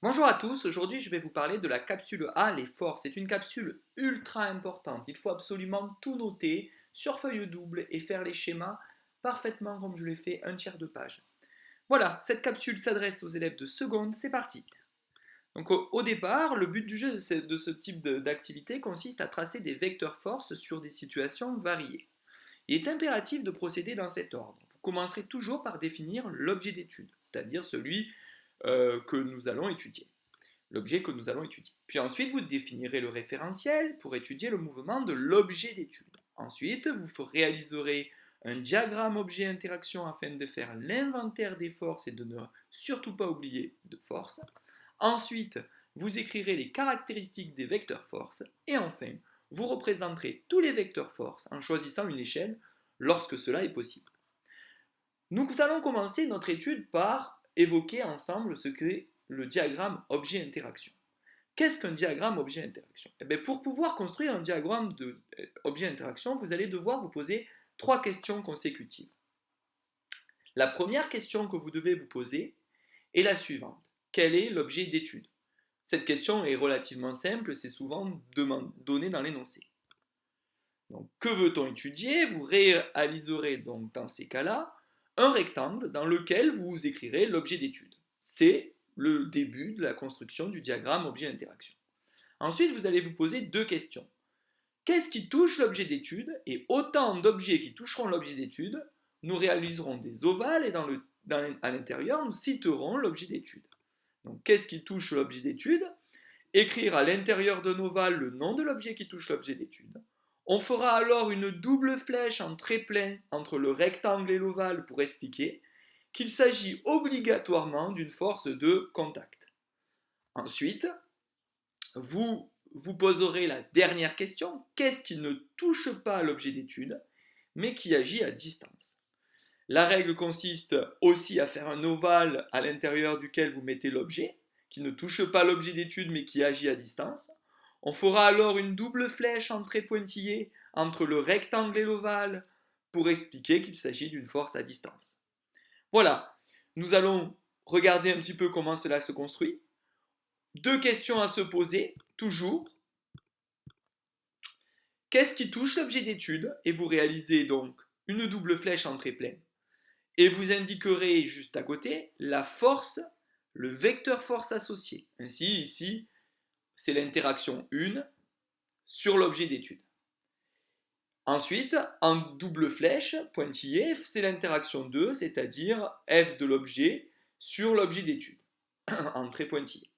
Bonjour à tous, aujourd'hui je vais vous parler de la capsule A, les forces. C'est une capsule ultra importante, il faut absolument tout noter sur feuille double et faire les schémas parfaitement comme je l'ai fait un tiers de page. Voilà, cette capsule s'adresse aux élèves de seconde, c'est parti. Donc au départ, le but du jeu de ce type d'activité consiste à tracer des vecteurs forces sur des situations variées. Il est impératif de procéder dans cet ordre. Vous commencerez toujours par définir l'objet d'étude, c'est-à-dire celui que nous allons étudier l'objet que nous allons étudier. Puis ensuite, vous définirez le référentiel pour étudier le mouvement de l'objet d'étude. Ensuite, vous réaliserez un diagramme objet-interaction afin de faire l'inventaire des forces et de ne surtout pas oublier de force. Ensuite, vous écrirez les caractéristiques des vecteurs forces. Et enfin, vous représenterez tous les vecteurs forces en choisissant une échelle lorsque cela est possible. Nous allons commencer notre étude par évoquer ensemble ce qu'est le diagramme objet-interaction. Qu'est-ce qu'un diagramme objet-interaction? Pour pouvoir construire un diagramme d'objet-interaction, vous allez devoir vous poser trois questions consécutives. La première question que vous devez vous poser est la suivante. Quel est l'objet d'étude? Cette question est relativement simple, c'est souvent donné dans l'énoncé. Donc, que veut-on étudier? Vous réaliserez donc dans ces cas-là un rectangle dans lequel vous écrirez l'objet d'étude. C'est le début de la construction du diagramme objet-interaction. Ensuite, vous allez vous poser deux questions. Qu'est-ce qui touche l'objet d'étude? Et autant d'objets qui toucheront l'objet d'étude, nous réaliserons des ovales et à l'intérieur, nous citerons l'objet d'étude. Donc, qu'est-ce qui touche l'objet d'étude? Écrire à l'intérieur d'un ovale le nom de l'objet qui touche l'objet d'étude. On fera alors une double flèche en trait plein entre le rectangle et l'ovale pour expliquer qu'il s'agit obligatoirement d'une force de contact. Ensuite, vous vous poserez la dernière question, qu'est-ce qui ne touche pas à l'objet d'étude, mais qui agit à distance? La règle consiste aussi à faire un ovale à l'intérieur duquel vous mettez l'objet, qui ne touche pas l'objet d'étude, mais qui agit à distance. On fera alors une double flèche en trait pointillé entre le rectangle et l'ovale pour expliquer qu'il s'agit d'une force à distance. Voilà, nous allons regarder un petit peu comment cela se construit. Deux questions à se poser, toujours. Qu'est-ce qui touche l'objet d'étude? Et vous réalisez donc une double flèche en trait plein. Et vous indiquerez juste à côté la force, le vecteur force associé. Ainsi, ici, c'est l'interaction 1 sur l'objet d'étude. Ensuite, en double flèche pointillée, c'est l'interaction 2, c'est-à-dire f de l'objet sur l'objet d'étude, en trait pointillé.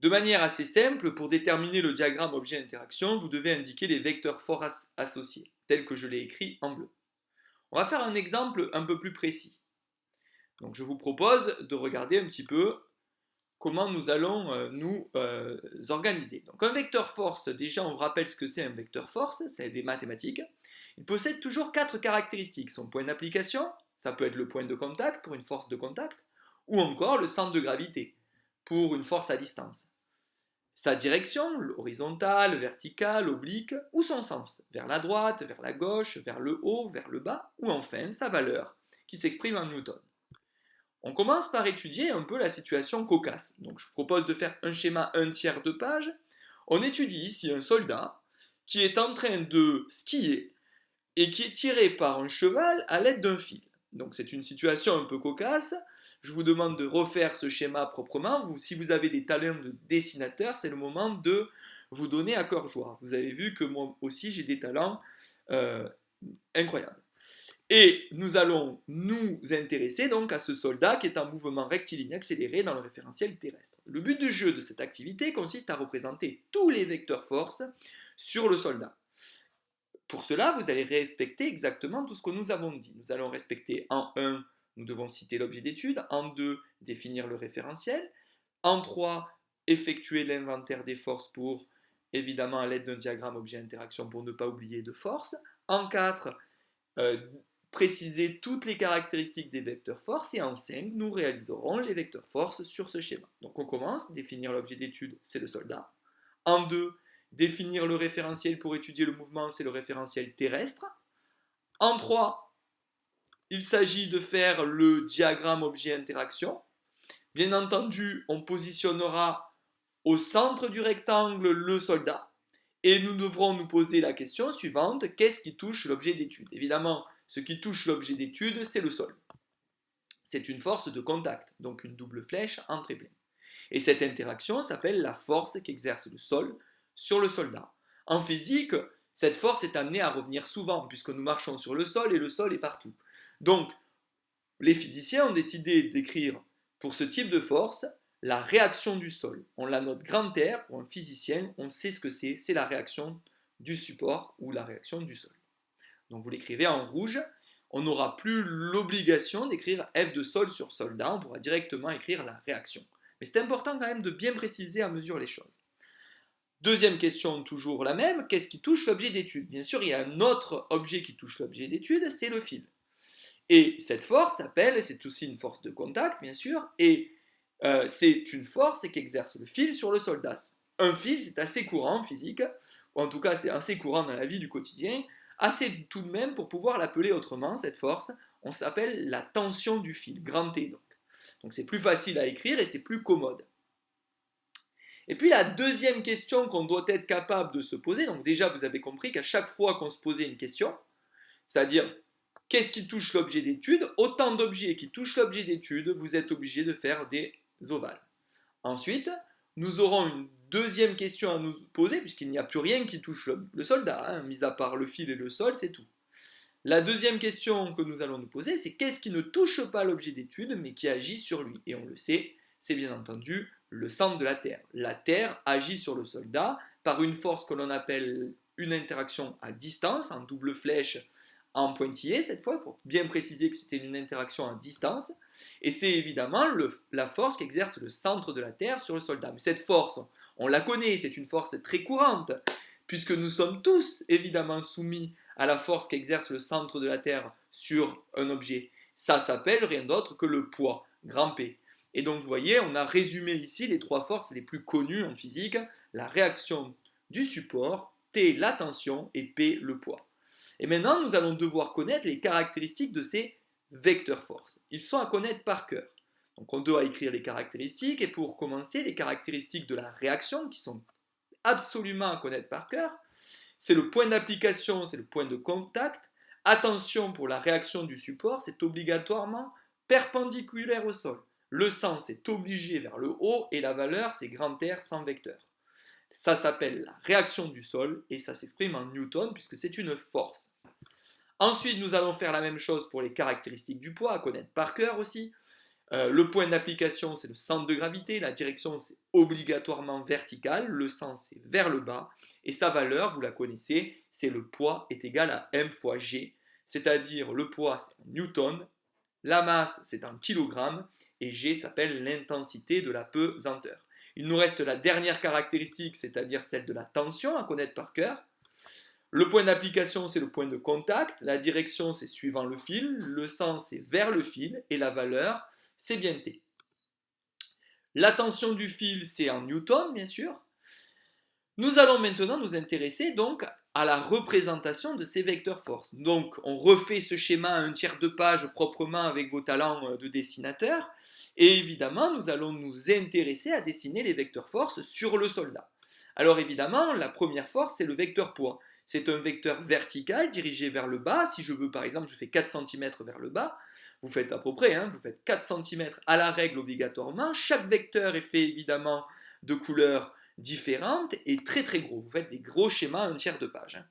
De manière assez simple, pour déterminer le diagramme objet-interaction, vous devez indiquer les vecteurs force associés, tels que je l'ai écrit en bleu. On va faire un exemple un peu plus précis. Donc je vous propose de regarder un petit peu comment nous allons nous organiser. Donc un vecteur force, déjà on vous rappelle ce que c'est un vecteur force, c'est des mathématiques. Il possède toujours quatre caractéristiques. Son point d'application, ça peut être le point de contact pour une force de contact, ou encore le centre de gravité pour une force à distance. Sa direction, horizontale, verticale, oblique, ou son sens, vers la droite, vers la gauche, vers le haut, vers le bas, ou enfin sa valeur, qui s'exprime en newton. On commence par étudier un peu la situation cocasse. Donc je vous propose de faire un schéma un tiers de page. On étudie ici un soldat qui est en train de skier et qui est tiré par un cheval à l'aide d'un fil. Donc c'est une situation un peu cocasse. Je vous demande de refaire ce schéma proprement. Si vous avez des talents de dessinateur, c'est le moment de vous donner à cœur joie. Vous avez vu que moi aussi j'ai des talents euh, incroyables. Et nous allons nous intéresser donc à ce soldat qui est en mouvement rectiligne accéléré dans le référentiel terrestre. Le but du jeu de cette activité consiste à représenter tous les vecteurs force sur le soldat. Pour cela, vous allez respecter exactement tout ce que nous avons dit. Nous allons respecter en 1, nous devons citer l'objet d'étude, en 2, définir le référentiel, en 3, effectuer l'inventaire des forces pour, évidemment à l'aide d'un diagramme objet-interaction pour ne pas oublier de force, en 4, préciser toutes les caractéristiques des vecteurs force et en 5, nous réaliserons les vecteurs force sur ce schéma. Donc on commence, définir l'objet d'étude, c'est le soldat. En 2, définir le référentiel pour étudier le mouvement, c'est le référentiel terrestre. En 3, il s'agit de faire le diagramme objet-interaction. Bien entendu, on positionnera au centre du rectangle le soldat et nous devrons nous poser la question suivante, qu'est-ce qui touche l'objet d'étude? Évidemment, ce qui touche l'objet d'étude, c'est le sol. C'est une force de contact, donc une double flèche en très plein. Et cette interaction s'appelle la force qu'exerce le sol sur le soldat. En physique, cette force est amenée à revenir souvent, puisque nous marchons sur le sol et le sol est partout. Donc, les physiciens ont décidé d'écrire pour ce type de force la réaction du sol. On la note grand R, pour un physicien, on sait ce que c'est la réaction du support ou la réaction du sol. Donc vous l'écrivez en rouge, on n'aura plus l'obligation d'écrire F de sol sur soldat, on pourra directement écrire la réaction. Mais c'est important quand même de bien préciser à mesure les choses. Deuxième question, toujours la même, qu'est-ce qui touche l'objet d'étude? Bien sûr, il y a un autre objet qui touche l'objet d'étude, c'est le fil. Et cette force s'appelle, c'est aussi une force de contact, bien sûr, et c'est une force qu'exerce le fil sur le soldat. Un fil, c'est assez courant en physique, ou en tout cas c'est assez courant dans la vie du quotidien, assez tout de même pour pouvoir l'appeler autrement, cette force, on s'appelle la tension du fil, grand T donc. Donc c'est plus facile à écrire et c'est plus commode. Et puis la deuxième question qu'on doit être capable de se poser, donc déjà vous avez compris qu'à chaque fois qu'on se posait une question, c'est-à-dire qu'est-ce qui touche l'objet d'étude, autant d'objets qui touchent l'objet d'étude, vous êtes obligé de faire des ovales. Ensuite, nous aurons une deuxième question à nous poser, puisqu'il n'y a plus rien qui touche le soldat, hein, mis à part le fil et le sol, c'est tout. La deuxième question que nous allons nous poser, c'est qu'est-ce qui ne touche pas l'objet d'étude, mais qui agit sur lui? Et on le sait, c'est bien entendu le centre de la Terre. La Terre agit sur le soldat par une force que l'on appelle une interaction à distance, en double flèche, en pointillé cette fois, pour bien préciser que c'était une interaction à distance. Et c'est évidemment la force qu'exerce le centre de la Terre sur le soldat. Mais cette force, on la connaît, c'est une force très courante, puisque nous sommes tous évidemment soumis à la force qu'exerce le centre de la Terre sur un objet. Ça s'appelle rien d'autre que le poids, grand P. Et donc vous voyez, on a résumé ici les trois forces les plus connues en physique, la réaction du support, T la tension et P le poids. Et maintenant, nous allons devoir connaître les caractéristiques de ces vecteurs force. Ils sont à connaître par cœur. Donc on doit écrire les caractéristiques, et pour commencer, les caractéristiques de la réaction, qui sont absolument à connaître par cœur, c'est le point d'application, c'est le point de contact. Attention, pour la réaction du support, c'est obligatoirement perpendiculaire au sol. Le sens est obligé vers le haut et la valeur, c'est grand R sans vecteur. Ça s'appelle la réaction du sol et ça s'exprime en newton puisque c'est une force. Ensuite, nous allons faire la même chose pour les caractéristiques du poids, à connaître par cœur aussi. Le point d'application, c'est le centre de gravité. La direction, c'est obligatoirement vertical. Le sens, c'est vers le bas. Et sa valeur, vous la connaissez, c'est le poids est égal à m fois g. C'est-à-dire, le poids, c'est en newton. La masse, c'est en kilogrammes. Et g s'appelle l'intensité de la pesanteur. Il nous reste la dernière caractéristique, c'est-à-dire celle de la tension, à connaître par cœur. Le point d'application, c'est le point de contact. La direction, c'est suivant le fil. Le sens, c'est vers le fil. Et la valeur, c'est bien T. La tension du fil, c'est en newton, bien sûr. Nous allons maintenant nous intéresser donc à la représentation de ces vecteurs force. Donc, on refait ce schéma à un tiers de page proprement avec vos talents de dessinateur. Et évidemment, nous allons nous intéresser à dessiner les vecteurs force sur le soldat. Alors évidemment, la première force, c'est le vecteur poids. C'est un vecteur vertical dirigé vers le bas. Si je veux, par exemple, je fais 4 cm vers le bas. Vous faites à peu près, hein, vous faites 4 cm à la règle obligatoirement. Chaque vecteur est fait évidemment de couleurs différentes et très très gros. Vous faites des gros schémas à un tiers de page. Hein.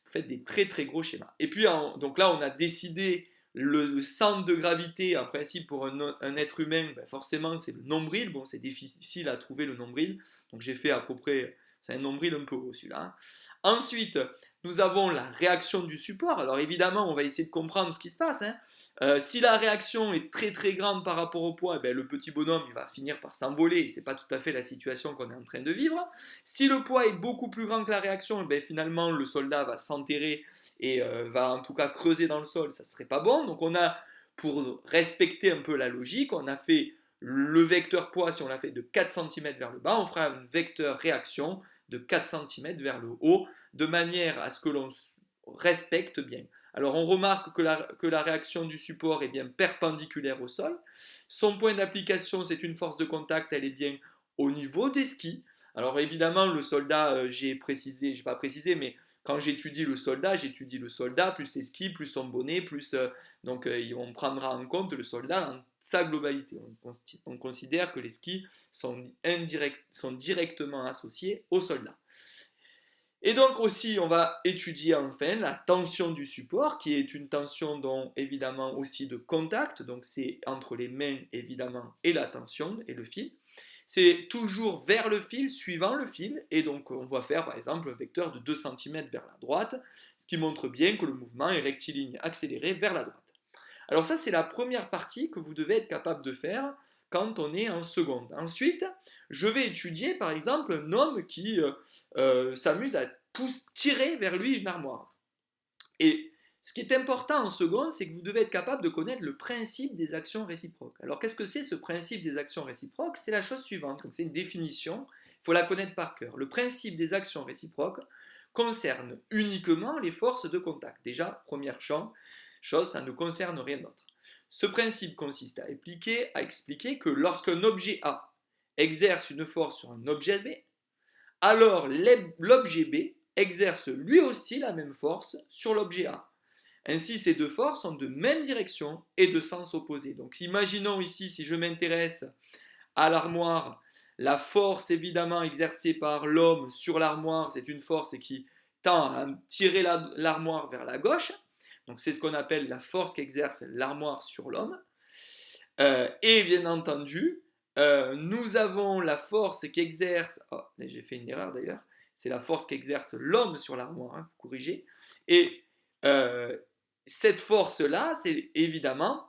Vous faites des très très gros schémas. Et puis, donc là, on a décidé le centre de gravité, en principe, pour un être humain, ben forcément, c'est le nombril. Bon, c'est difficile à trouver le nombril. Donc j'ai fait à peu près... C'est un nombril un peu haut celui-là. Hein. Ensuite, nous avons la réaction du support. Alors évidemment, on va essayer de comprendre ce qui se passe. Hein. Si la réaction est très très grande par rapport au poids, ben, le petit bonhomme il va finir par s'envoler. Ce n'est pas tout à fait la situation qu'on est en train de vivre. Si le poids est beaucoup plus grand que la réaction, ben, finalement le soldat va s'enterrer et va en tout cas creuser dans le sol. Ça ne serait pas bon. Donc on a, pour respecter un peu la logique, on a fait le vecteur poids, si on l'a fait de 4 cm vers le bas, on fera un vecteur réaction de 4 cm vers le haut, de manière à ce que l'on respecte bien. Alors on remarque que la réaction du support est bien perpendiculaire au sol. Son point d'application, c'est une force de contact, elle est bien au niveau des skis. Alors évidemment, le soldat, j'ai pas précisé, mais quand j'étudie le soldat, plus ses skis, plus son bonnet, donc on prendra en compte le soldat dans sa globalité. On considère que les skis sont directement associés au soldat. Et donc aussi, on va étudier enfin la tension du support, qui est une tension dont évidemment aussi de contact, donc c'est entre les mains évidemment et la tension et le fil. C'est toujours vers le fil, suivant le fil, et donc on va faire par exemple un vecteur de 2 cm vers la droite, ce qui montre bien que le mouvement est rectiligne accéléré vers la droite. Alors ça, c'est la première partie que vous devez être capable de faire quand on est en seconde. Ensuite, je vais étudier par exemple un homme qui s'amuse à tirer vers lui une armoire. Et ce qui est important en seconde, c'est que vous devez être capable de connaître le principe des actions réciproques. Alors qu'est-ce que c'est ce principe des actions réciproques? C'est la chose suivante, donc c'est une définition, il faut la connaître par cœur. Le principe des actions réciproques concerne uniquement les forces de contact. Déjà, première chose, ça ne concerne rien d'autre. Ce principe consiste à expliquer que lorsqu'un objet A exerce une force sur un objet B, alors l'objet B exerce lui aussi la même force sur l'objet A. Ainsi, ces deux forces sont de même direction et de sens opposé. Donc imaginons ici, si je m'intéresse à l'armoire, la force évidemment exercée par l'homme sur l'armoire, c'est une force qui tend à tirer l'armoire vers la gauche. Donc c'est ce qu'on appelle la force qu'exerce l'armoire sur l'homme. Et bien entendu, nous avons la force qu'exerce, oh, j'ai fait une erreur d'ailleurs, c'est la force qu'exerce l'homme sur l'armoire, hein, vous corrigez. Et cette force-là, c'est évidemment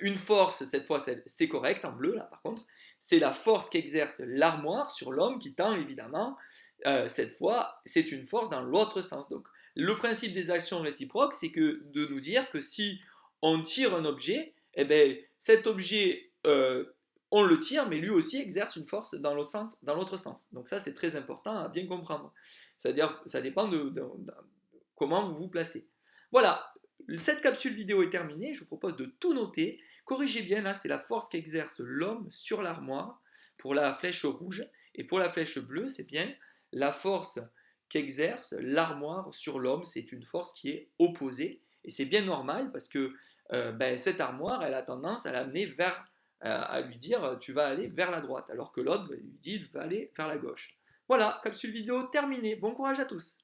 une force, cette fois c'est correct en bleu là par contre, c'est la force qu'exerce l'armoire sur l'homme qui tend évidemment, cette fois c'est une force dans l'autre sens. Donc le principe des actions réciproques, c'est que de nous dire que si on tire un objet, eh bien, cet objet, on le tire, mais lui aussi exerce une force dans l'autre sens. Donc ça, c'est très important à bien comprendre. C'est-à-dire, ça dépend de comment vous vous placez. Voilà, cette capsule vidéo est terminée, je vous propose de tout noter. Corrigez bien, là, c'est la force qu'exerce l'homme sur l'armoire pour la flèche rouge, et pour la flèche bleue, c'est bien la force qu'exerce l'armoire sur l'homme, c'est une force qui est opposée, et c'est bien normal parce que cette armoire, elle a tendance à l'amener à lui dire tu vas aller vers la droite, alors que l'autre lui dit va aller vers la gauche. Voilà, capsule vidéo terminée, bon courage à tous.